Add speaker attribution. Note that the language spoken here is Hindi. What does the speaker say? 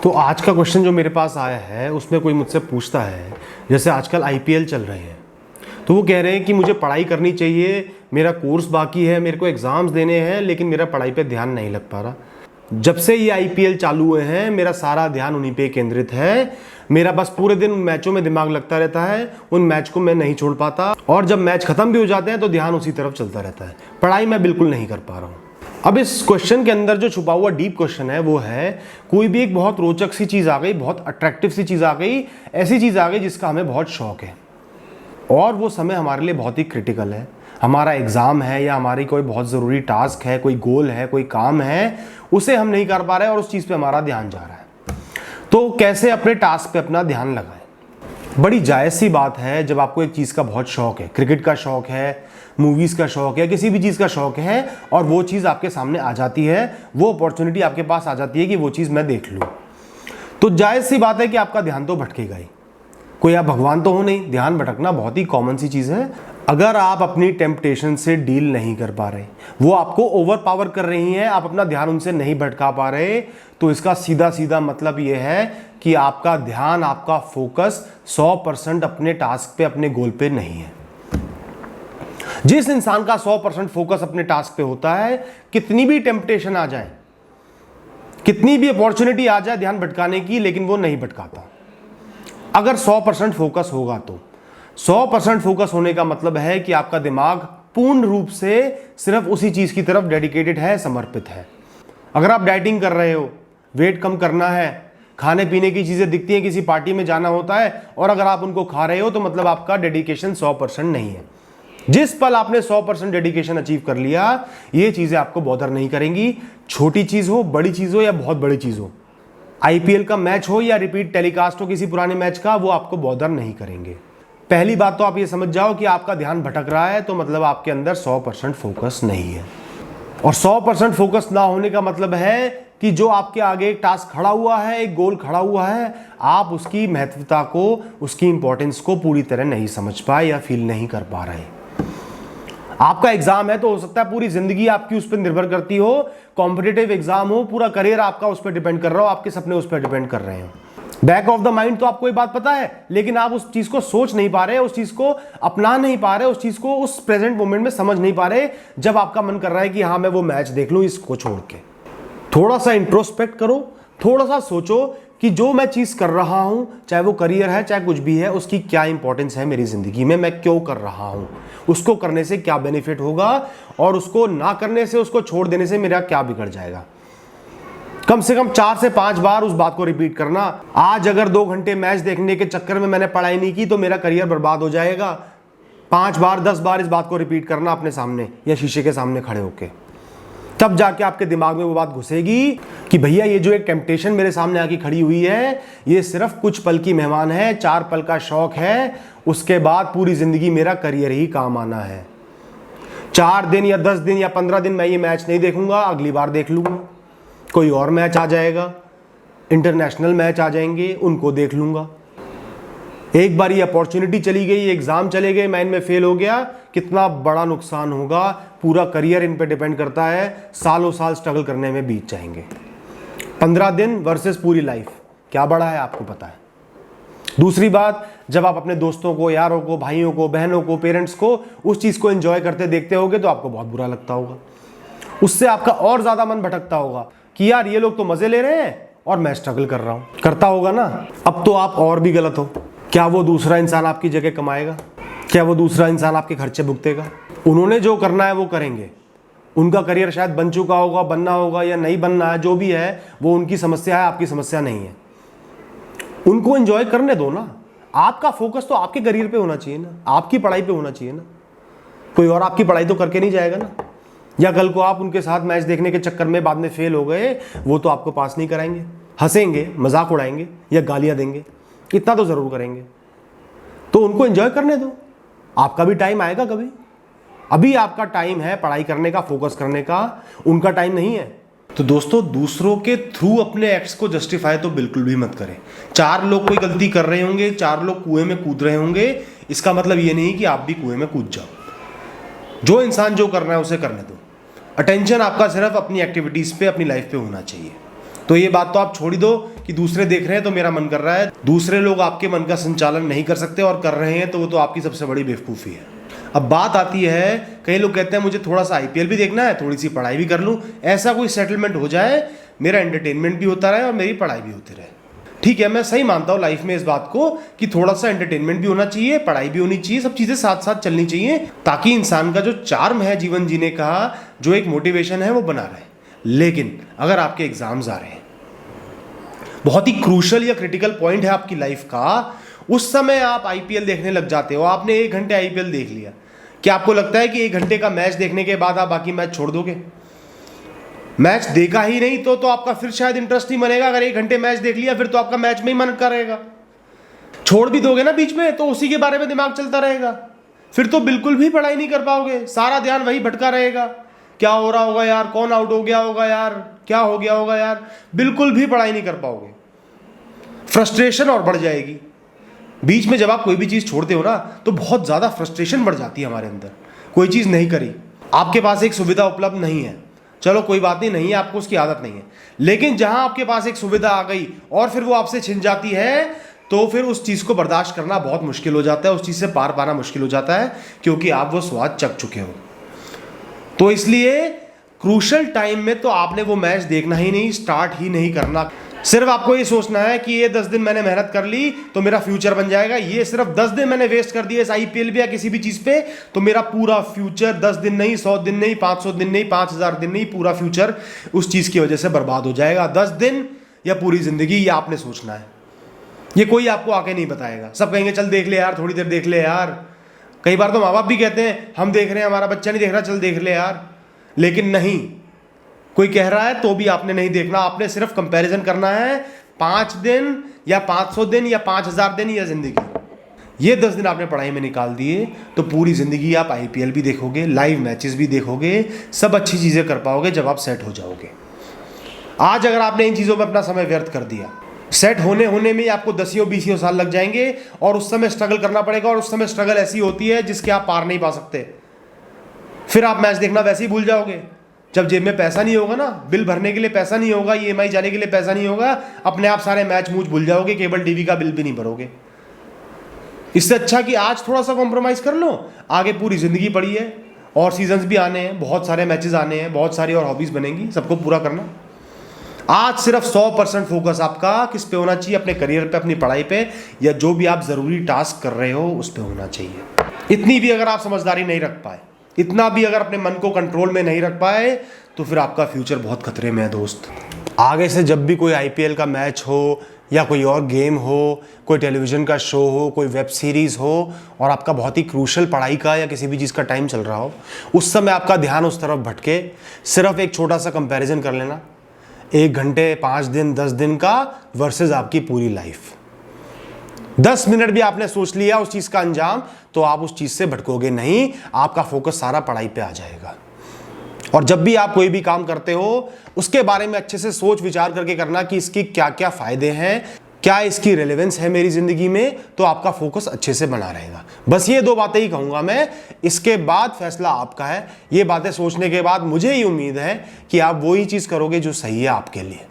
Speaker 1: तो आज का क्वेश्चन जो मेरे पास आया है उसमें कोई मुझसे पूछता है, जैसे आजकल आईपीएल चल रहे हैं तो वो कह रहे हैं कि मुझे पढ़ाई करनी चाहिए, मेरा कोर्स बाकी है, मेरे को एग्ज़ाम्स देने हैं, लेकिन मेरा पढ़ाई पे ध्यान नहीं लग पा रहा। जब से ये आईपीएल चालू हुए हैं मेरा सारा ध्यान उन्हीं पे केंद्रित है। मेरा बस पूरे दिन उन मैचों में दिमाग लगता रहता है, उन मैच को मैं नहीं छोड़ पाता और जब मैच खत्म भी हो जाते हैं तो ध्यान उसी तरफ चलता रहता है। पढ़ाई मैं बिल्कुल नहीं कर पा रहा हूँ। अब इस क्वेश्चन के अंदर जो छुपा हुआ डीप क्वेश्चन है वो है, कोई भी एक बहुत रोचक सी चीज़ आ गई, बहुत अट्रैक्टिव सी चीज़ आ गई, ऐसी चीज़ आ गई जिसका हमें बहुत शौक है और वो समय हमारे लिए बहुत ही क्रिटिकल है। हमारा एग्ज़ाम है या हमारी कोई बहुत ज़रूरी टास्क है, कोई गोल है, कोई काम है, उसे हम नहीं कर पा रहे हैं और उस चीज़ पे हमारा ध्यान जा रहा है। तो कैसे अपने टास्क पे अपना ध्यान लगाएं? बड़ी जायज़ सी बात है, जब आपको एक चीज़ का बहुत शौक है, क्रिकेट का शौक है, मूवीज़ का शौक है, किसी भी चीज़ का शौक है और वो चीज़ आपके सामने आ जाती है, वो अपॉर्चुनिटी आपके पास आ जाती है कि वो चीज़ मैं देख लूँ, तो जायज़ सी बात है कि आपका ध्यान तो भटकेगा ही। कोई आप भगवान तो हो नहीं, ध्यान भटकना बहुत ही कॉमन सी चीज़ है। अगर आप अपनी टेम्पटेशन से डील नहीं कर पा रहे, वो आपको ओवर पावर कर रही हैं, आप अपना ध्यान उनसे नहीं भटका पा रहे, तो इसका सीधा सीधा मतलब ये है कि आपका ध्यान, आपका फोकस 100% अपने टास्क पे, अपने गोल पे नहीं है। जिस इंसान का 100% फोकस अपने टास्क पे होता है, कितनी भी टेम्पटेशन आ जाए, कितनी भी अपॉर्चुनिटी आ जाए ध्यान भटकाने की, लेकिन वो नहीं भटकाता। अगर 100% फोकस होगा तो 100% फोकस होने का मतलब है कि आपका दिमाग पूर्ण रूप से सिर्फ उसी चीज की तरफ डेडिकेटेड है, समर्पित है। अगर आप डाइटिंग कर रहे हो, वेट कम करना है, खाने पीने की चीजें दिखती हैं, किसी पार्टी में जाना होता है और अगर आप उनको खा रहे हो तो मतलब आपका डेडिकेशन 100% नहीं है। जिस पल आपने 100% डेडिकेशन अचीव कर लिया, ये चीजें आपको बॉदर नहीं करेंगी, छोटी चीज हो, बड़ी चीज हो या बहुत बड़ी चीज हो। आईपीएल का मैच हो या रिपीट टेलीकास्ट हो किसी पुराने मैच का, वो आपको बॉदर नहीं करेंगे। पहली बात तो आप ये समझ जाओ कि आपका ध्यान भटक रहा है तो मतलब आपके अंदर 100% फोकस नहीं है। और 100% फोकस ना होने का मतलब है कि जो आपके आगे एक टास्क खड़ा हुआ है, एक गोल खड़ा हुआ है, आप उसकी महत्वता को, उसकी इंपॉर्टेंस को पूरी तरह नहीं समझ पाए या फील नहीं कर पा रहे। आपका एग्जाम है तो हो सकता है पूरी जिंदगी आपकी उस पर निर्भर करती हो, कॉम्पिटिटिव एग्जाम हो, पूरा करियर आपका उस पर डिपेंड कर रहा हो, आपके सपने उस पर डिपेंड कर रहे हो। बैक ऑफ द माइंड तो आपको ये बात पता है, लेकिन आप उस चीज को सोच नहीं पा रहे, उस चीज को अपना नहीं पा रहे, उस चीज को उस प्रेजेंट मोमेंट में समझ नहीं पा रहे, जब आपका मन कर रहा है कि हाँ मैं वो मैच देख लूं इसको छोड़ के। थोड़ा सा इंट्रोस्पेक्ट करो, थोड़ा सा सोचो कि जो मैं चीज कर रहा हूं, चाहे वो करियर है, चाहे कुछ भी है, उसकी क्या इंपॉर्टेंस है मेरी जिंदगी में, मैं क्यों कर रहा हूं, उसको करने से क्या बेनिफिट होगा और उसको ना करने से, उसको छोड़ देने से मेरा क्या बिगड़ जाएगा। कम से कम 4 से 5 बार उस बात को रिपीट करना। आज अगर 2 घंटे मैच देखने के चक्कर में मैंने पढ़ाई नहीं की तो मेरा करियर बर्बाद हो जाएगा। 5 बार 10 बार इस बात को रिपीट करना अपने सामने या शीशे के सामने खड़े होके, तब जाके आपके दिमाग में वो बात घुसेगी कि भैया ये जो एक टेम्पटेशन मेरे सामने आके खड़ी हुई है, ये सिर्फ कुछ पल की मेहमान है, 4 पल का शौक है, उसके बाद पूरी जिंदगी मेरा करियर ही काम आना है। 4 दिन या 10 दिन या 15 दिन मैं ये मैच नहीं देखूंगा, अगली बार देख लूंगा, कोई और मैच आ जाएगा, इंटरनेशनल मैच आ जाएंगे, उनको देख लूंगा। एक बार ये अपॉर्चुनिटी चली गई, एग्जाम चले गए, मैं इनमें फेल हो गया, कितना बड़ा नुकसान होगा, पूरा करियर इन पे डिपेंड करता है, सालों साल स्ट्रगल करने में बीत जाएंगे। 15 दिन वर्सेस पूरी लाइफ, क्या बड़ा है आपको पता है। दूसरी बात, जब आप अपने दोस्तों को, यारों को, भाइयों को, बहनों को, पेरेंट्स को उस चीज को एंजॉय करते देखते होगे तो आपको बहुत बुरा लगता होगा, उससे आपका और ज्यादा मन भटकता होगा कि यार ये लोग तो मजे ले रहे हैं और मैं स्ट्रगल कर रहा हूं। करता होगा ना। अब तो आप और भी गलत हो। क्या वो दूसरा इंसान आपकी जगह कमाएगा? क्या वो दूसरा इंसान आपके खर्चे भुगतेगा? उन्होंने जो करना है वो करेंगे, उनका करियर शायद बन चुका होगा, बनना होगा या नहीं बनना है, जो भी है वो उनकी समस्या है, आपकी समस्या नहीं है। उनको एंजॉय करने दो ना। आपका फोकस तो आपके करियर पे होना चाहिए ना, आपकी पढ़ाई पे होना चाहिए ना। कोई और आपकी पढ़ाई तो करके नहीं जाएगा ना। या कल को आप उनके साथ मैच देखने के चक्कर में बाद में फेल हो गए, वो तो आपको पास नहीं कराएंगे, हंसेंगे, मजाक उड़ाएंगे या गालियां देंगे, इतना तो जरूर करेंगे। तो उनको एंजॉय करने दो, आपका भी टाइम आएगा कभी। अभी आपका टाइम है पढ़ाई करने का, फोकस करने का, उनका टाइम नहीं है। तो दोस्तों, दूसरों के थ्रू अपने एक्ट्स को जस्टिफाई तो बिल्कुल भी मत करें। 4 लोग कोई गलती कर रहे होंगे, 4 लोग कुएं में कूद रहे होंगे, इसका मतलब ये नहीं कि आप भी कुएं में कूद जाओ। जो इंसान जो करना है उसे करने दो। अटेंशन आपका सिर्फ अपनी एक्टिविटीज पे, अपनी लाइफ पे होना चाहिए। तो ये बात तो आप छोड़ ही दो कि कि दूसरे देख रहे हैं तो मेरा मन कर रहा है। दूसरे लोग आपके मन का संचालन नहीं कर सकते और कर रहे हैं तो वो तो आपकी सबसे बड़ी बेवकूफ़ी है। अब बात आती है, कई लोग कहते हैं मुझे थोड़ा सा आईपीएल भी देखना है, थोड़ी सी पढ़ाई भी कर लूँ, ऐसा कोई सेटलमेंट हो जाए, मेरा एंटरटेनमेंट भी होता रहे और मेरी पढ़ाई भी होती रहे। ठीक है, मैं सही मानता हूँ लाइफ में इस बात को कि थोड़ा सा एंटरटेनमेंट भी होना चाहिए, पढ़ाई भी होनी चाहिए, सब चीज़ें साथ साथ चलनी चाहिए, ताकि इंसान का जो चार्म है जीवन जीने का, जो एक मोटिवेशन है, वो बना रहे। लेकिन अगर आपके एग्जाम्स आ रहे हैं, बहुत ही क्रूशल या क्रिटिकल पॉइंट है आपकी लाइफ का, उस समय आप आईपीएल देखने लग जाते हो। आपने 1 घंटे आईपीएल देख लिया, क्या आपको लगता है कि 1 घंटे का मैच देखने के बाद आप बाकी मैच छोड़ दोगे? मैच देखा ही नहीं तो आपका फिर शायद इंटरेस्ट नहीं बनेगा। अगर 1 घंटे मैच देख लिया फिर तो आपका मैच में ही मन करेगा। छोड़ भी दोगे ना बीच में तो उसी के बारे में दिमाग चलता रहेगा, फिर तो बिल्कुल भी पढ़ाई नहीं कर पाओगे, सारा ध्यान वही भटका रहेगा। क्या हो रहा होगा यार, कौन आउट हो गया होगा यार, क्या हो गया होगा यार, बिल्कुल भी पढ़ाई नहीं कर पाओगे। फ्रस्ट्रेशन और बढ़ जाएगी। बीच में जब आप कोई भी चीज़ छोड़ते हो ना तो बहुत ज़्यादा फ्रस्ट्रेशन बढ़ जाती है हमारे अंदर। कोई चीज़ नहीं करी, आपके पास एक सुविधा उपलब्ध नहीं है, चलो कोई बात नहीं है, आपको उसकी आदत नहीं है, लेकिन जहां आपके पास एक सुविधा आ गई और फिर वो आपसे छिन जाती है तो फिर उस चीज़ को बर्दाश्त करना बहुत मुश्किल हो जाता है, उस चीज़ से पार पाना मुश्किल हो जाता है, क्योंकि आप वो स्वाद चख चुके हो। तो इसलिए क्रूशल टाइम में तो आपने वो मैच देखना ही नहीं, स्टार्ट ही नहीं करना। सिर्फ आपको ये सोचना है कि ये 10 दिन मैंने मेहनत कर ली तो मेरा फ्यूचर बन जाएगा। ये सिर्फ 10 दिन मैंने वेस्ट कर दिए इस आईपीएल पे या किसी भी चीज़ पे तो मेरा पूरा फ्यूचर 10 दिन नहीं, 100 दिन नहीं, 500 दिन नहीं, 5000 दिन नहीं, पूरा फ्यूचर उस चीज़ की वजह से बर्बाद हो जाएगा। 10 दिन या पूरी जिंदगी, ये आपने सोचना है। ये कोई आपको आके नहीं बताएगा। सब कहेंगे चल देख ले यार, थोड़ी देर देख ले यार। कई बार तो माँ बाप भी कहते हैं हम देख रहे हैं, हमारा बच्चा नहीं देख रहा, चल देख ले यार। लेकिन नहीं, कोई कह रहा है तो भी आपने नहीं देखना। आपने सिर्फ कंपैरिजन करना है 5 दिन या 500 दिन या 5000 दिन या जिंदगी। ये 10 दिन आपने पढ़ाई में निकाल दिए तो पूरी जिंदगी आप आईपीएल भी देखोगे, लाइव मैचेस भी देखोगे, सब अच्छी चीज़ें कर पाओगे जब आप सेट हो जाओगे। आज अगर आपने इन चीज़ों में अपना समय व्यर्थ कर दिया, सेट होने में ही आपको 10-20 साल लग जाएंगे और उस समय स्ट्रगल करना पड़ेगा। और उस समय स्ट्रगल ऐसी होती है जिसके आप पार नहीं पा सकते। फिर आप मैच देखना वैसे ही भूल जाओगे। जब जेब में पैसा नहीं होगा ना, बिल भरने के लिए पैसा नहीं होगा, ईएमआई जाने के लिए पैसा नहीं होगा, अपने आप सारे मैच मूच भूल जाओगे, केबल टीवी का बिल भी नहीं भरोगे। इससे अच्छा कि आज थोड़ा सा कॉम्प्रोमाइज कर लो, आगे पूरी जिंदगी पड़ी है और सीजन्स भी आने हैं, बहुत सारे मैचेस आने हैं, बहुत सारी और हॉबीज बनेंगी, सबको पूरा करना। आज सिर्फ 100% फोकस आपका किस पे होना चाहिए? अपने करियर पे, अपनी पढ़ाई पे, या जो भी आप जरूरी टास्क कर रहे हो उस पे होना चाहिए। इतनी भी अगर आप समझदारी नहीं रख पाए, इतना भी अगर अपने मन को कंट्रोल में नहीं रख पाए तो फिर आपका फ्यूचर बहुत खतरे में है दोस्त। आगे से जब भी कोई आईपीएल का मैच हो या कोई और गेम हो, कोई टेलीविज़न का शो हो, कोई वेब सीरीज़ हो और आपका बहुत ही क्रूशल पढ़ाई का या किसी भी चीज़ का टाइम चल रहा हो, उस समय आपका ध्यान उस तरफ भटके, सिर्फ एक छोटा सा कंपैरिजन कर लेना, 1 घंटे, 5 दिन, 10 दिन का वर्सेस आपकी पूरी लाइफ। 10 मिनट भी आपने सोच लिया उस चीज़ का अंजाम तो आप उस चीज़ से भटकोगे नहीं, आपका फोकस सारा पढ़ाई पे आ जाएगा। और जब भी आप कोई भी काम करते हो उसके बारे में अच्छे से सोच विचार करके करना कि इसकी क्या क्या फ़ायदे हैं, क्या इसकी रेलेवेंस है मेरी ज़िंदगी में, तो आपका फोकस अच्छे से बना रहेगा। बस ये 2 बातें ही कहूँगा मैं, इसके बाद फैसला आपका है। ये बातें सोचने के बाद मुझे ही उम्मीद है कि आप वही चीज़ करोगे जो सही है आपके लिए।